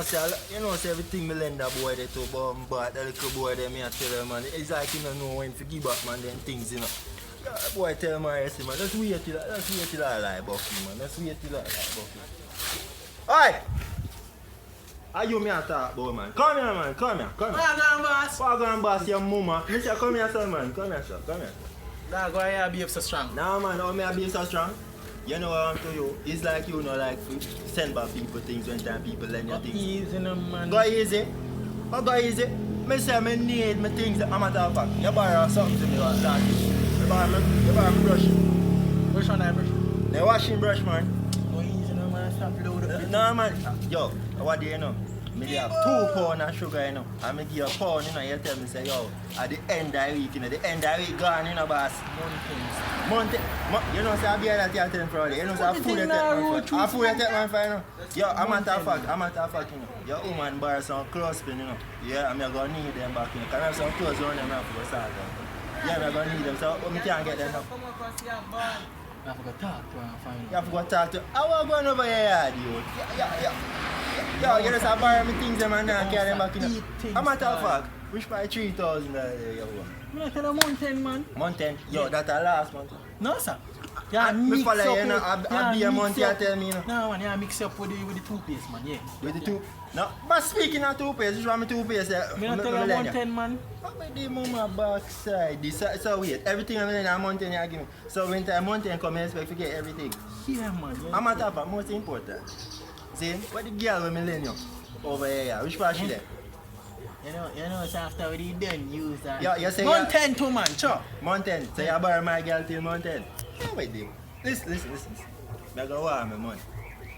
say everything me lend that boy there to, but that little boy there, me I tell him, man, it's like he don't know when to give back, man, them things, you know. Yeah, that boy tell me, I say, man, let's wait till I lie, Bucky, man. Let's wait till I lie, Bucky. Alright! Are you me a talk about, man? Come here, man, come here. Wagon boss. Wagon boss, your mama. Mister, come here, son, man. Come here, son, come here. Dog, why you behave so strong? Nah, man, how me I be so strong? You know what I'm to you? It's like you know, like send back people things when time people lend you things. Easy, no, man. Go easy. Go easy. Me say me need me things that I'm a talk back. You borrow something to me last week. You borrow me brush. Which one I brush? The washing brush, man. Go easy, no, man. Stop load up. No, man. Yo, what do you know? Me have 2 pounds of sugar, you know. And me give you a pound, you know. You tell me, say, yo, at the end of the week, you know, the end of the week gone, you know, boss. Month, you know, say, I be that you tell me Friday. You know, say, I fool you take man for. I fool you take man for, you know. Yo, I'm a tough fact, you know. Your woman borrow some clothes, you know. Yeah, I'm going to need them back, you know. Because I have some clothes on them, I have to go start them. Yeah, I'm going to need them, so I can't get them now. I have to go talk to her and find out. You have to go talk to her. How am I going over your yard, yo? Yo, you just have to borrow me things them and then carry them back, you know. I'm a tough fact. Which by $3,000 you want? I'm not a mountain, man. Mountain? Yo, that's the last month. No, sir. Yeah, mix follow up you, know, I be a month, you tell me, you know. No, man, yeah, mix up with the toothpaste, man, yeah. With the two? No, but speaking of toothpaste, which one my toothpaste? Me not tell you 110, man. How about the mama backside? So wait, everything I'm in a mountain you give me. So when the mountain come, I expect to get everything. Yeah, man. Yeah. I'm a top of most important. See, what the girl with me lend you? Over here, which part she there? You know, it's after we done use that. Yeah, you say mountain too, man, sure. Mountain, so you borrow my girl till mountain. Yeah, wait, Dave. Listen. I go want my money.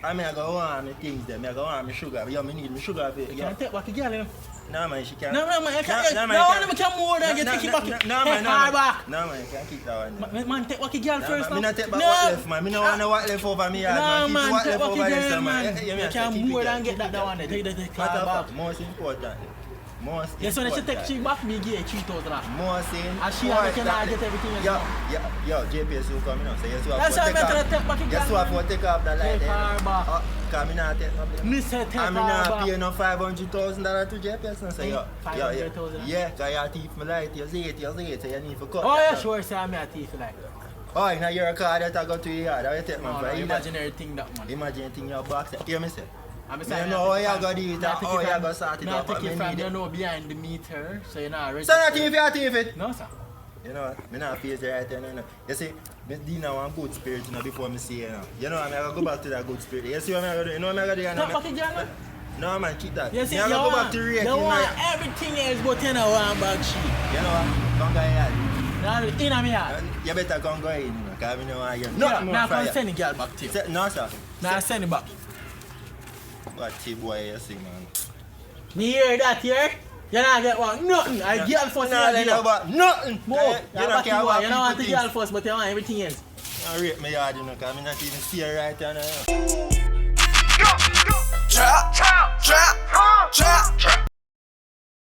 I mean, I go want my things there. I go want my sugar. Yo, I need my sugar for you. You can't take back a girl, you know? No, man, she can't. No, man, I can't. No, man, I can't more than take it back. No, man, you can't keep that one. Man, take back a girl first, man. I take back what left, man. I don't want to what left over me, man. No, man, take back a girl, man. You can't more than get that one. Take the car back. Most important. Yes, when she take she back, me give 3,000. Most important. And she can get everything else. Yo, JPS will come, you know. So you that's why I'm going to take back a girl. Just have to take off the light. Take her back. Because I not take no blame. Me say take her back. I not pay no $500,000 to JPS. No, so yo, 500,000? yeah, because you're a thief for light. You're late, so you need to cut. Oh, yeah, sure, say I'm a thief like. Oh, now you're a car that I go to your yard. I take man for you. Imaginary thing that, man. Imaginary thing your box. Hear me say? I know how you go do it, how you go start it up. Not take it from you know behind the meter, so you're not ready. So not thief, you thief it? No, sir. You know what? I not face the right thing, you know. You see, I deal one good spirit, you know, before I see you know. You know, I'm going to go back to that good spirit. You see what I'm going to do? You know what I'm going to do? Not fucking girl, no, man, keep that. You see, I'm going to go back to Ray. You want everything else but you know one bag shit. You know what? Come go ahead. In my yard. You better come go in, you know, because I know I hear nothing more. Now come send the girl back to you. No, sir. Now send it back. What boy you see, man? Me hear that here? You not get one, nothing. I girl first. Nothing. You don't care about you don't want the girl first, but you want everything else. I rate my yard, you know, because I'm not even see her right now. Trap.